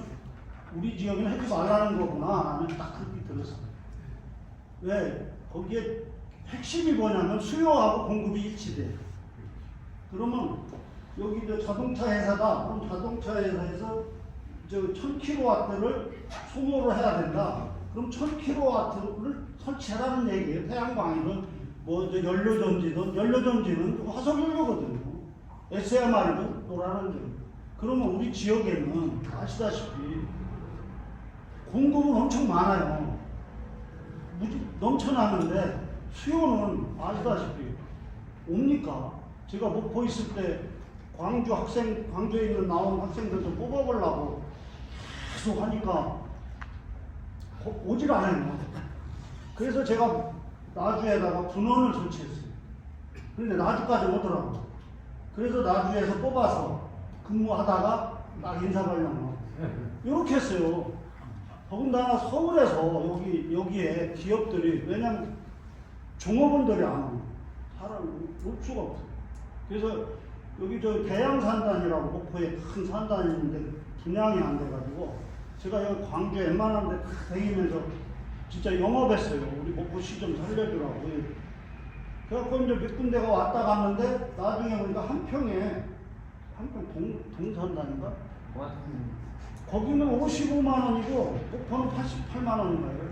A: 우리 지역에는 하지 말라는 거구나. 나는 딱 그렇게 들었어요. 왜? 거기에 핵심이 뭐냐면 수요하고 공급이 일치돼. 그러면 여기 저 자동차 회사다. 그럼 자동차 회사에서 저 1000kW를 소모를 해야 된다. 그럼 1000kW를 설치하라는 얘기예요. 태양광이든 뭐 연료전지는 화석연료거든요. SMR이든 뭐라는 얘기예요. 그러면 우리 지역에는 아시다시피 공급은 엄청 많아요. 넘쳐나는데 수요는 아시다시피 옵니까? 제가 목포 있을 때 광주에 있는 나온 학생들 좀 뽑아보려고 계속 하니까 오질 않아요. 그래서 제가 나주에다가 분원을 설치했어요. 근데 나주까지 오더라고요. 그래서 나주에서 뽑아서 근무하다가 딱 인사발령 이렇게 했어요. 더군다나 서울에서 여기에 기업들이, 왜냐면 종업원들이 안 와요. 사람을 올 수가 없어요. 그래서 여기 저 대양산단이라고 목포에 큰 산단이 있는데 분양이 안 돼가지고 제가 여기 광주에 웬만한 데 다 다니면서 진짜 영업했어요. 우리 목포시 좀 살려주라고. 그래갖고 이제 몇 군데가 왔다 갔는데 나중에 보니까 한평 동산단인가? 거기는 55만 원이고 목포는 88만 원인가요?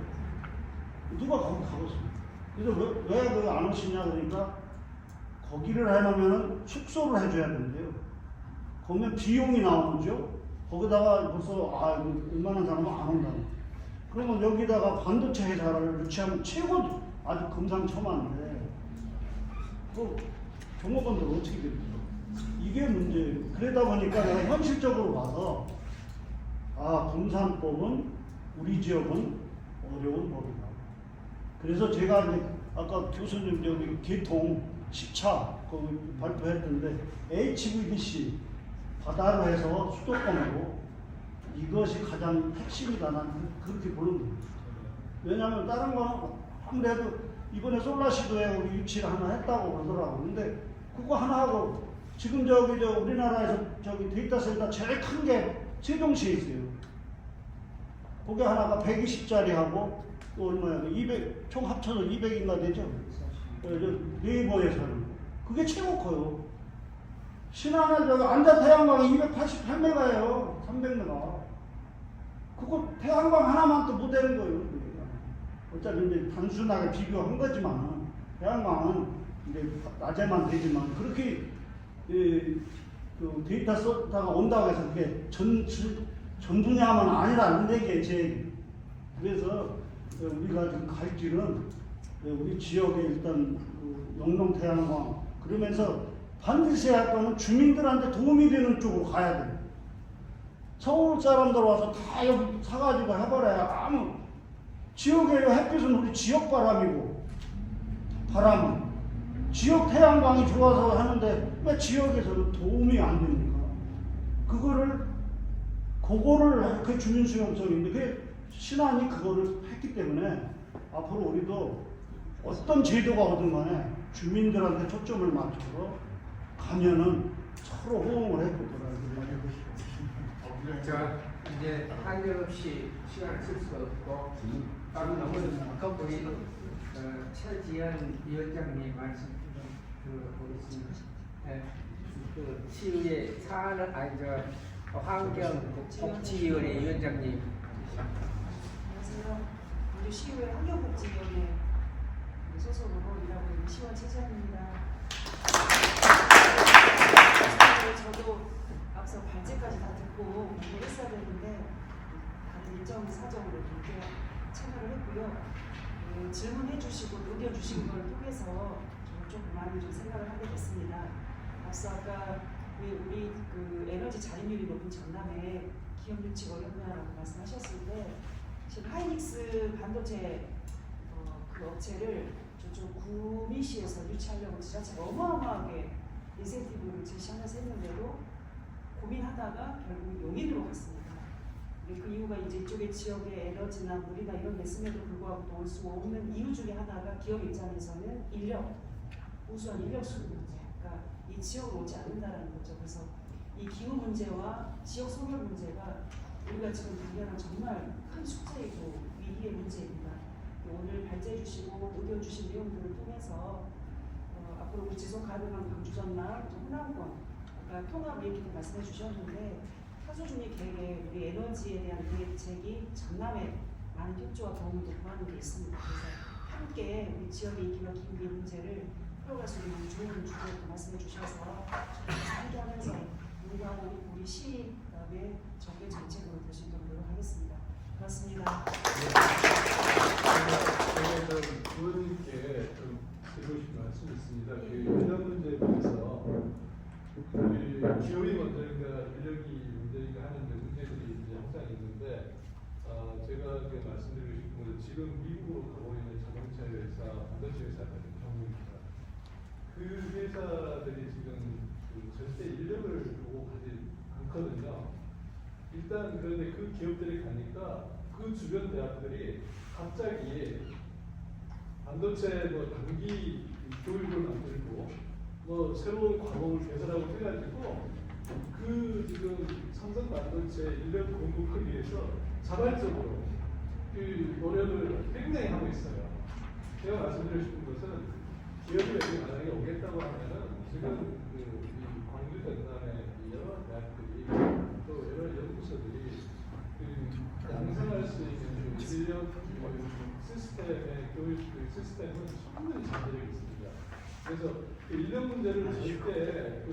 A: 누가 거기 가겠습니까? 그래서 왜 그거 안 오시냐 그러니까 거기를 해놓으면 숙소를 해줘야 된대요. 거기면 비용이 나오죠. 거기다가 벌써 웬만한 사람은 안 온다고. 그러면 여기다가 반도체 회사를 유치하면 최고 아주 금상첨화인데 그 종업원들 어떻게 됩니까? 이게 문제예요. 그러다 보니까 내가 현실적으로 봐서 금산법은 우리 지역은 어려운 법이다. 그래서 제가 이제 아까 교수님 여기 개통 10차 거기 발표했던데 HVDC 바다로 해서 수도권으로 이것이 가장 핵심이다. 난 그렇게 보는 거예요. 왜냐하면 다른 거는 아무래도 이번에 솔라시도에 우리 유치를 하나 했다고 그러더라고. 근데 그거 하나 하고 지금 우리나라에서 데이터 센터 제일 큰 게 세종시에 있어요. 그게 하나가 120짜리 하고 또 얼마야? 200, 총 합쳐서 200인가 되죠? 네이버에서는 그게 최고 커요. 신안에 안자 태양광이 288메가예요. 300메가. 그거 태양광 하나만 또 못 되는 거예요. 어차피 이제 단순하게 비교한 거지만 태양광은 이제 낮에만 되지만 그렇게 그 데이터 센터가 온다고 해서 그게 전 분야만 아니라는 얘기예요. 제 얘기. 그래서 우리가 지금 갈 길은 우리 지역에 일단 영동 태양광 그러면서 반드시 할 거는 주민들한테 도움이 되는 쪽으로 가야 돼요. 서울 사람들 와서 다 여기 사가지고 해버려야 아무 지역의 햇빛은 우리 지역 바람이고 바람은 지역 태양광이 좋아서 하는데 왜 지역에서는 도움이 안 됩니까? 그거를 그 주민수용성인데 그게 신안이 그거를 했기 때문에 앞으로 우리도 어떤 제도가 오든 간에 주민들한테 초점을 맞춰서 가면은 서로 호응을 해보더라고요.
F: 이제 한결없이 시간을 쓸 수가 없고 다른 우리 최지현 위원장님 말씀 좀 들어보겠습니다. 그 시의회 사안을 환경복지위원회 위원장님.
J: 안녕하세요. 우리 시의회 환경복지위원회 소속으로 일하고 있는 시원 최지현입니다. 저도 앞서 발제까지 다 듣고 공부했어야 되는데 다른 일정 사정으로 이렇게 참여를 했고요. 질문해 주시고 의견 주신 걸 통해서 좀 많이 좀 생각을 하게 됐습니다. 앞서 아까 우리 그 에너지 자립률이 높은 전남에 기업 유치가 어렵냐라고 말씀하셨을 때 지금 하이닉스 반도체 그 업체를 저쪽 구미시에서 유치하려고 지자체가 어마어마하게 인센티브를 제시하면서 했는데도 고민하다가 결국 용인으로 갔습니다. 그 이유가 이제 이쪽에 지역의 에너지나 물이나 이런 데 있음에도 불구하고 또 올 수 없는 이유 중에 하나가 기업 입장에서는 우수한 인력 수급 문제, 그러니까 이 지역으로 오지 않는다는 거죠. 그래서 이 기후 문제와 지역 소멸 문제가 우리가 지금 당면한 정말 큰 숙제이고 위기의 문제입니다. 오늘 발제해 주시고 의견 주신 내용들을 통해서 앞으로 우리 지속 가능한 광주 전남 또 호남권 아까 통합 얘기도 말씀해 주셨는데 탄소중립 계획에 우리 에너지에 대한 대책이 전남에 많은 협조와 도움을 구하는 게 있습니다. 그래서 함께 우리 지역의 기후 기후의 문제를 풀어갈 수 있는 좋은 주제를 말씀해 주셔서 함께하면서 우리하고 우리 시 그다음에 정부 정책으로 될 수 있도록 노력하겠습니다. 고맙습니다.
G: 제가 좀 의원님께 좀 드리고 싶은 말씀이 있습니다. 그 인력 문제에 대해서 기업이 먼저니까 인력이 문제니까 하는 문제들이 이제 항상 있는데 제가 말씀드리고 싶은 것은 지금 미국으로 가고 있는 자동차 회사, 반도체 회사들의 경우입니다. 그 회사들이 지금 그 절대 인력을 보고 가지 않거든요. 일단 그런데 그 기업들이 가니까 그 주변 대학들이 갑자기 반도체 단기 교육을 만들고 새로운 과목을 개설하고 해가지고 그 지금 삼성 반도체 인력 공급을 위해서 자발적으로 그 노력을 굉장히 하고 있어요. 제가 말씀드리고 싶은 것은 기업이 여기 만약에 오겠다고 하면은 지금 이 광주 전남의 여러 대학들이 또 여러 연구소들이 양성할 수 있는 인력 시스템의 교육 시스템은 충분히 잘 되어 있습니다. 그래서 그 인력 문제를 절대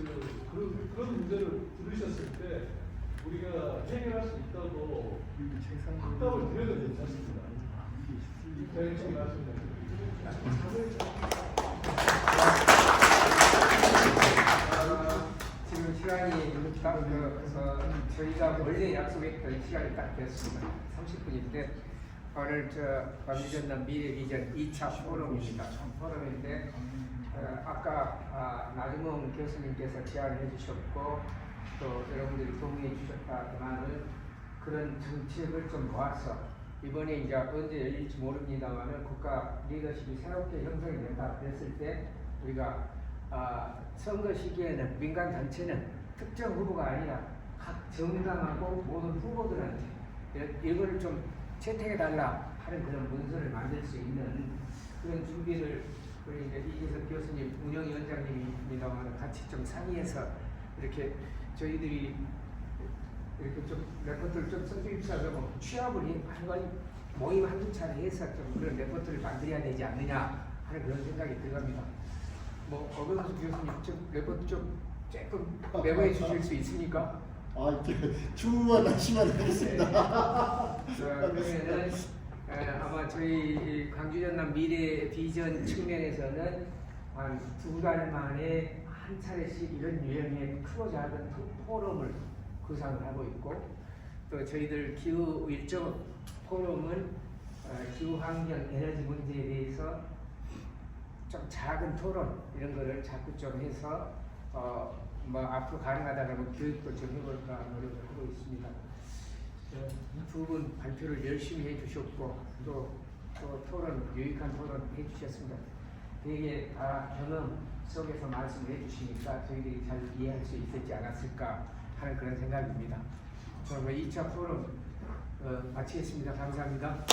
G: 그런 문제를 들으셨을 때 우리가 해결할 수 있다고 확답을 드려도 괜찮습니다. 대행님 말씀드립니다.
F: 지금 시간이 딱 저희가 원래 약속했던 시간이 딱 됐습니다. 30분인데 오늘 광주전남 미래비전 2차 포럼입니다. 포럼인데 아까 나중홍 교수님께서 제안해 주셨고 또 여러분들이 동의해 주셨다지만은 그런 정책을 좀 모아서 이번에 이제 언제 열릴지 모릅니다만은 국가 리더십이 새롭게 형성이 된다 됐을 때 우리가 선거 시기에는 민간 단체는 특정 후보가 아니라 각 정당하고 모든 후보들한테 이거를 좀 채택해 달라 하는 그런 문서를 만들 수 있는 그런 준비를 우리 이제 이재석 교수님 운영위원장님입니다만 같이 좀 상의해서 이렇게 저희들이 이렇게 좀 레포트를 좀 써주입사서 취합을 한번 모임 한두 차례 해서 좀 그런 레포트를 만들어야 되지 않느냐 하는 그런 생각이 들어갑니다. 어근수 교수님 좀 레포트 좀 조금 메모해 주실 수 있습니까?
B: 주문하시면 되겠습니다.
F: 그러면은 아마 저희 광주전남 미래 비전 측면에서는 한 2달 만에 한 차례씩 이런 유형의 크고 작은 포럼을 구상을 하고 있고 또 저희들 기후 일정 포럼은 기후 환경 에너지 문제에 대해서 좀 작은 토론 이런 거를 자꾸 좀 해서 앞으로 가능하다 그러면 교육도 좀 해볼까 노력을 하고 있습니다. 두 분 발표를 열심히 해주셨고 또 토론 유익한 토론 해주셨습니다. 되게 다 경험 속에서 말씀을 해주시니까 저희들이 잘 이해할 수 있었지 않았을까 하는 그런 생각입니다. 저는 2차 토론 마치겠습니다. 감사합니다.